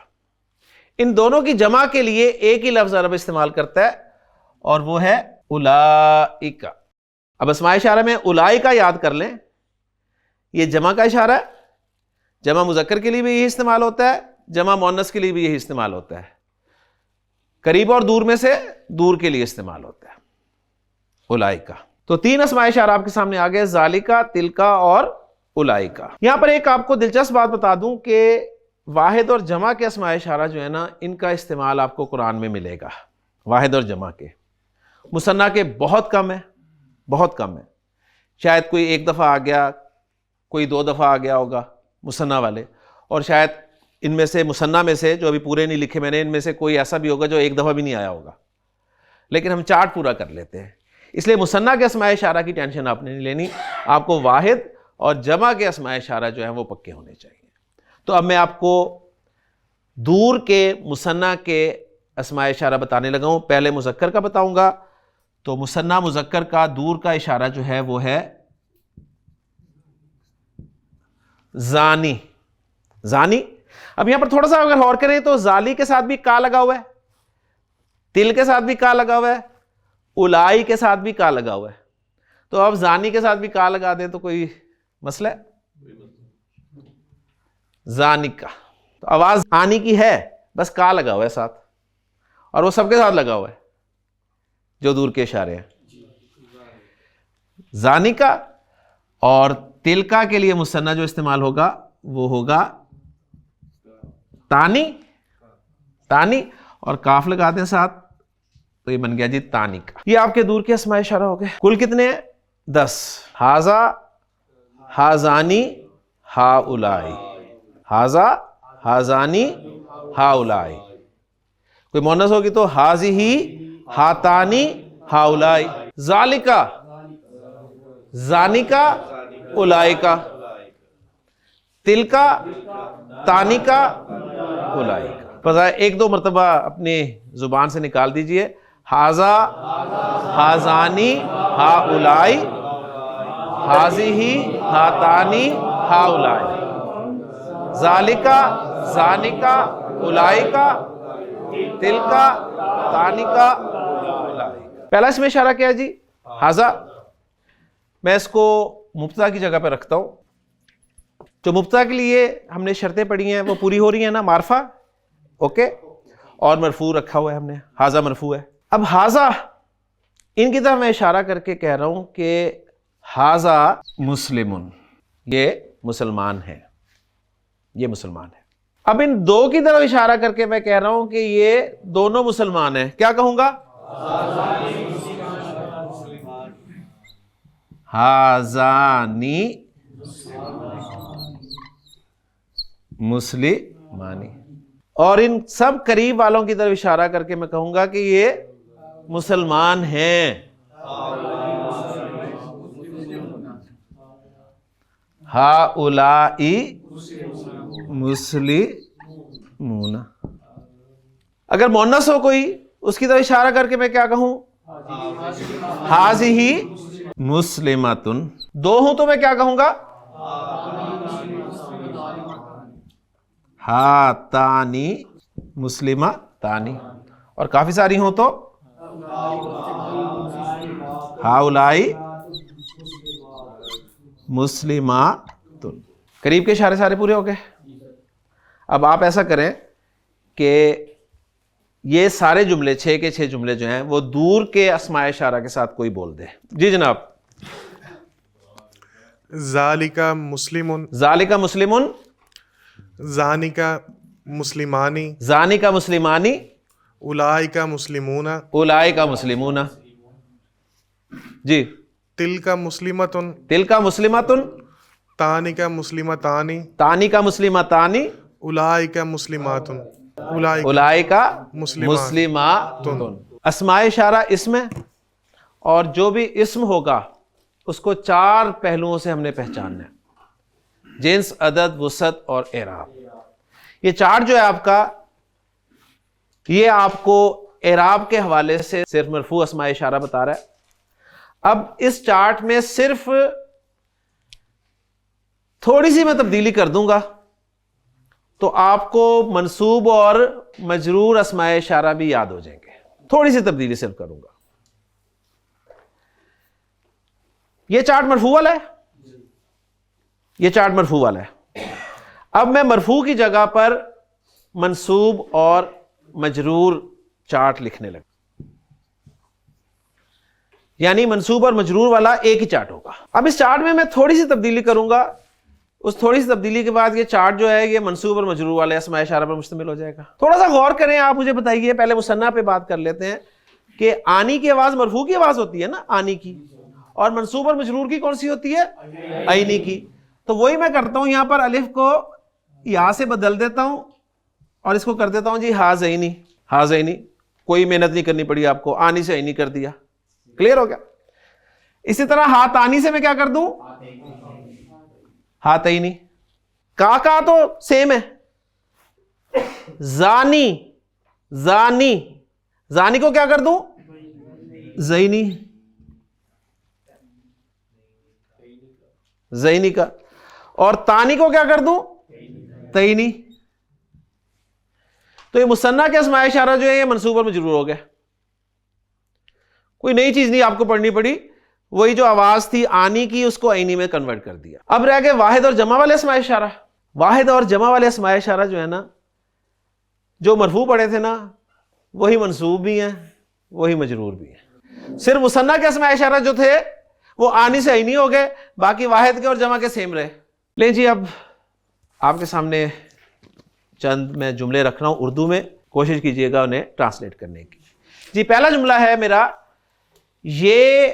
ان دونوں کی جمع کے لیے ایک ہی لفظ عرب استعمال کرتا ہے اور وہ ہے اولائکہ. اب اسماء اشارہ میں اولائکہ یاد کر لیں, یہ جمع کا اشارہ ہے. جمع مذکر کے لیے بھی یہی استعمال ہوتا ہے, جمع مؤنث کے لیے بھی یہی استعمال ہوتا ہے. قریب اور دور میں سے دور کے لیے استعمال ہوتا ہے اولائکہ. تو 3 اسماء اشارہ آپ کے سامنے آ گئے, ذالکہ, تلکا اور اولائکہ. یہاں پر ایک آپ کو دلچسپ بات بتا دوں کہ واحد اور جمع کے اسماء اشارہ جو ہے نا, ان کا استعمال آپ کو قرآن میں ملے گا. واحد اور جمع کے. مثنیٰ کے بہت کم ہے, بہت کم ہے. شاید کوئی 1 دفعہ آ گیا, کوئی 2 دفعہ آ گیا ہوگا مثنیٰ والے, اور شاید ان میں سے مثنیٰ میں سے جو ابھی پورے نہیں لکھے میں نے, ان میں سے کوئی ایسا بھی ہوگا جو 1 دفعہ بھی نہیں آیا ہوگا, لیکن ہم چارٹ پورا کر لیتے ہیں. اس لیے مثنیٰ کے اسماء اشارہ کی ٹینشن آپ نے نہیں لینی, آپ کو واحد اور جمع کے اسماء اشارہ جو ہیں وہ پکے ہونے چاہیے. تو اب میں آپ کو دور کے مثنیٰ کے اسماء اشارہ بتانے لگا ہوں. پہلے مذکر کا بتاؤں گا. تو مثنیٰ مذکر کا دور کا اشارہ جو ہے وہ ہے زانی. زانی. اب یہاں پر تھوڑا سا اگر غور کریں تو ذالی کے ساتھ بھی کا لگا ہوا ہے, تل کے ساتھ بھی کا لگا ہوا ہے, الائی کے ساتھ بھی کا لگا ہوا ہے. تو اب زانی کے ساتھ بھی کا لگا دیں تو کوئی مسئلہ ہے؟ زانی کا تو آواز آنی کی ہے, بس کا لگا ہوا ہے ساتھ, اور وہ سب کے ساتھ لگا ہوا ہے جو دور کے اشارے ہیں. زانی کا. اور تلکا کے لیے مثنیٰ جو استعمال ہوگا وہ ہوگا تانی، تانی اور کاف لگاتے ہیں ساتھ تو یہ بن گیا جی تانیکا. یہ آپ کے دور کے اسماء اشارہ ہو گئے. کل کتنے ہیں؟ 10. ہاذا، ہاذانی، ہاؤلائی. ہاذا، ہاذانی، ہاؤلائی. کوئی مونس ہوگی تو ہاذہی، ہاتانی، ہاؤلائی. ذالکا، زانکا، اولائکا. تلکا، تانکا، اولائکا. بس ایک دو مرتبہ اپنی زبان سے نکال دیجئے. ہاذا، ہاذانی، ہاؤلائی. ہاذہی، ہاتانی، ہاؤلائی. ذالکا، زانکا، اولائکا. تلکا، تانکا، اولائکا. پہلا اس میں اشارہ کیا ہے جی؟ ہاذا. میں اس کو مبتدا کی جگہ پہ رکھتا ہوں. جو مبتدا کے لیے ہم نے شرطیں پڑھی ہیں وہ پوری ہو رہی ہیں نا؟ معرفہ، اوکے، اور مرفوع رکھا ہوا ہے ہم نے. ہاذا مرفوع ہے. اب ہاذا ان کی طرف میں اشارہ کر کے کہہ رہا ہوں کہ ہاذا مسلمن، یہ مسلمان ہے، یہ مسلمان ہے. اب ان دو کی طرف اشارہ کر کے میں کہہ رہا ہوں کہ یہ دونوں مسلمان ہیں. کیا کہوں گا؟ ہاذانی مسلمانی. اور ان سب قریب والوں کی طرف اشارہ کر کے میں کہوں گا کہ یہ مسلمان ہیں. ہاؤلائی مسلمون. اگر مؤنث ہو کوئی اس کی طرف اشارہ کر کے میں کیا کہوں؟ ہاذہی مسلمتن. دو ہوں تو میں کیا کہوں گا؟ ہاتانی مسلمتانی. اور کافی ساری ہوں تو ہاؤلائی مسلماتن. قریب کے اشارے سارے پورے ہو گئے. اب آپ ایسا کریں کہ یہ سارے جملے 6 کے 6 جملے جو ہیں وہ دور کے اسماء اشارہ کے ساتھ کوئی بول دے. جی جناب. ذالکا مسلمن، ذالکا مسلمن، زانکا مسلمانی، زانکا مسلمانی، اولائکا مسلمون، اولائکا مسلمون. جی. تلکا مسلمتن، تلکا مسلمتن، تانکا مسلمتانی، تانکا مسلمتانی، اولائکا مسلماتن، اولائکا مسلمات. مسلماتن. اسماء اشارہ اسم ہے، اور جو بھی اسم ہوگا اس کو 4 پہلوؤں سے ہم نے پہچاننا ہے: جنس، عدد، وسعت اور اعراب. یہ چارٹ جو ہے آپ کا، یہ آپ کو اعراب کے حوالے سے صرف مرفوع اسماء اشارہ بتا رہا ہے. اب اس چارٹ میں صرف تھوڑی سی میں تبدیلی کر دوں گا تو آپ کو منصوب اور مجرور اسماء اشارہ بھی یاد ہو جائیں گے. تھوڑی سی تبدیلی صرف کروں گا. یہ چارٹ مرفوع والا ہے، یہ چارٹ مرفوع والا ہے. اب میں مرفوع کی جگہ پر منصوب اور مجرور چارٹ لکھنے لگا، یعنی منصوب اور مجرور والا ایک ہی چارٹ ہوگا. اب اس چارٹ میں تھوڑی سی تبدیلی کروں گا. اس تھوڑی سی تبدیلی کے بعد یہ چارٹ جو ہے یہ منصوب اور مجرور والے اسماء اشارہ پر مشتمل ہو جائے گا. تھوڑا سا غور کریں، آپ مجھے بتائیے. پہلے مثنیٰ پہ بات کر لیتے ہیں کہ آنی کی آواز مرفوع کی آواز ہوتی ہے نا، آنی کی، اور منصوب اور مجرور کی کون سی ہوتی ہے؟ عینی کی. تو وہی میں کرتا ہوں، یہاں پر الف کو یا سے بدل دیتا ہوں اور اس کو کر دیتا ہوں جی ہاذینی. ہاذینی کوئی محنت نہیں کرنی پڑی آپ کو، آنی سے عینی کر دیا. کلیئر ہو گیا؟ اسی طرح ہاتانی سے میں کیا کر دوں؟ ہاتینی. کا تو سیم ہے. زانی، زانی، زانی کو کیا کر دوں؟ زینی، زینی کا. اور تانی کو کیا کر دوں؟ تینی. تو یہ مثنیٰ کے اسماء اشارہ جو ہے یہ منصوب اور مجرور ہو گئے. کوئی نئی چیز نہیں آپ کو پڑھنی پڑی، وہی جو آواز تھی آنی کی اس کو عینی میں کنورٹ کر دیا. اب رہ گئے واحد اور جمع والے اسماء اشارہ. واحد اور جمع والے اسماء اشارہ جو ہے نا، جو مرفوع پڑھے تھے نا، وہی منصوب بھی ہیں وہی مجرور بھی ہیں. صرف مثنیٰ کے اسماء اشارہ جو تھے وہ آنی سے عینی ہو گئے، باقی واحد کے اور جمع کے سیم رہے. لیں جی اب آپ کے سامنے چند میں جملے رکھ رہا ہوں اردو میں، کوشش کیجئے گا انہیں ٹرانسلیٹ کرنے کی. جی پہلا جملہ ہے میرا، یہ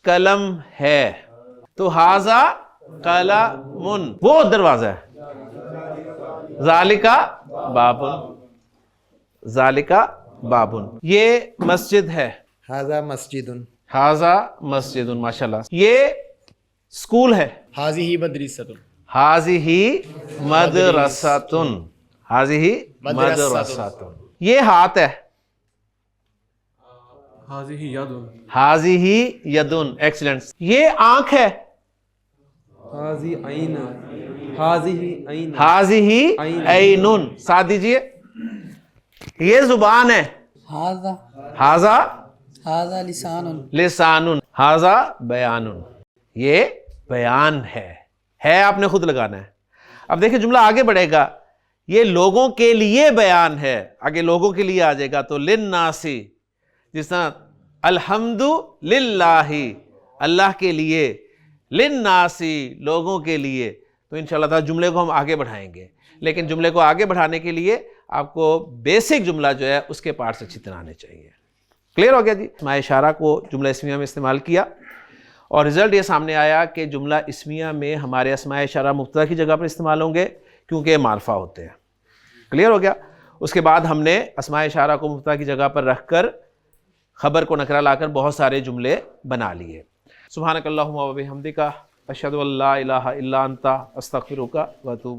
قلم ہے. تو ھذا قلم، وہ دروازہ ہے. ذالکا بابن، ذالکا بابن. یہ مسجد ہے. ھذا مسجد. ھذا مسجد، ماشاءاللہ. یہ اسکول ہے. ھذہ مدرسۃ. ھذہ مدرسۃ، ھذہ مدرسۃ. یہ ہاتھ ہے. ھذہ ید. ھذہ یدن، ایکسیلنٹ. یہ آنکھ ہے. ھذہ عین. ھذہ عین. ھذہ عین. ساتھ دیجئے. یہ زبان ہے. هذا ھذا هذا لسان. لسان. ھذا بیان. یہ بیان ہے آپ نے خود لگانا ہے. اب دیکھیں جملہ آگے بڑھے گا. یہ لوگوں کے لیے بیان ہے، آگے لوگوں کے لیے آ جائے گا تو للناس، جس طرح الحمد للہ، اللہ کے لیے، للناس، لوگوں کے لیے. تو انشاءاللہ تعالی جملے کو ہم آگے بڑھائیں گے، لیکن جملے کو آگے بڑھانے کے لیے آپ کو بیسک جملہ جو ہے اس کے پارٹس اچھی طرح آنے چاہیے. کلیئر ہو گیا جی؟ اسماء اشارہ کو جملہ اسمیہ میں استعمال کیا اور رزلٹ یہ سامنے آیا کہ جملہ اسمیہ میں ہمارے اسماء اشارہ مبتدا کی جگہ پر استعمال ہوں گے کیونکہ یہ معرفہ ہوتے ہیں. کلیئر ہو گیا؟ اس کے بعد ہم نے اسماء اشارہ کو مبتدا کی جگہ پر رکھ کر خبر کو نکرہ لا کر بہت سارے جملے بنا لیے. سبحانک اللہم و بحمدک، اشہد ان لا الہ الا انت، استغفرک و اتوب